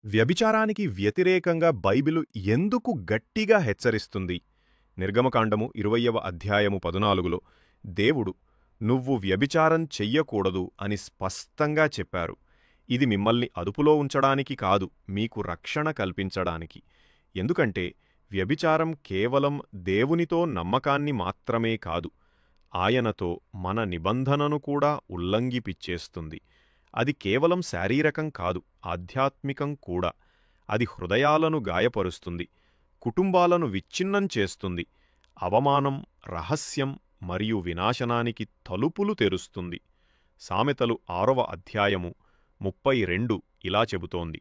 వ్యభిచారానికి వ్యతిరేకంగా బైబిలు ఎందుకు గట్టిగా హెచ్చరిస్తుంది? నిర్గమకాండము 20వ అధ్యాయము 14లో దేవుడు నువ్వు వ్యభిచారం చెయ్యకూడదు అని స్పష్టంగా చెప్పారు. ఇది మిమ్మల్ని అదుపులో ఉంచడానికి కాదు, మీకు రక్షణ కల్పించడానికి. ఎందుకంటే వ్యభిచారం కేవలం దేవునితో నమ్మకాన్ని మాత్రమే కాదు, ఆయనతో మన నిబంధనను కూడా ఉల్లంఘిపిచ్చేస్తుంది. అది కేవలం శారీరకం కాదు, ఆధ్యాత్మికం కూడా. అది హృదయాలను గాయపరుస్తుంది, కుటుంబాలను విచ్ఛిన్నం చేస్తుంది, అవమానం, రహస్యం మరియు వినాశనానికి తలుపులు తెరుస్తుంది. సామెతలు 6వ అధ్యాయము 32 ఇలా చెబుతోంది: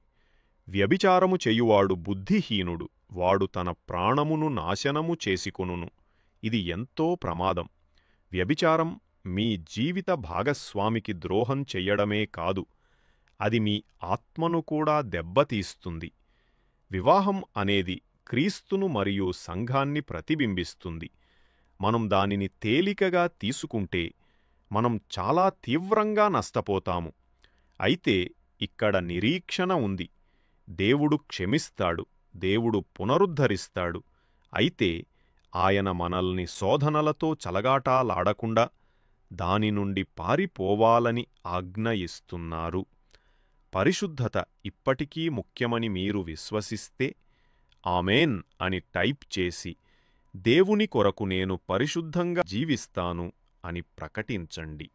వ్యభిచారము చెయ్యువాడు బుద్ధిహీనుడు, వాడు తన ప్రాణమును నాశనము చేసుకొనును. ఇది ఎంతో ప్రమాదం. వ్యభిచారం మీ జీవిత భాగస్వామికి ద్రోహం చెయ్యడమే కాదు, అది మీ ఆత్మను కూడా దెబ్బతీస్తుంది. వివాహం అనేది క్రీస్తును మరియు సంఘాన్ని ప్రతిబింబిస్తుంది. మనం దానిని తేలికగా తీసుకుంటే మనం చాలా తీవ్రంగా నష్టపోతాము. అయితే ఇక్కడ నిరీక్షణ ఉంది. దేవుడు క్షమిస్తాడు, దేవుడు పునరుద్ధరిస్తాడు. అయితే ఆయన మనల్ని శోధనలతో చలగాటాలాడకుండా దాని నుండి పారిపోవాలని ఆజ్ఞ ఇస్తున్నారు. పరిశుద్ధత ఇప్పటికీ ముఖ్యమని మీరు విశ్వసిస్తే ఆమేన్ అని టైప్ చేసి, దేవుని కొరకు నేను పరిశుద్ధంగా జీవిస్తాను అని ప్రకటించండి.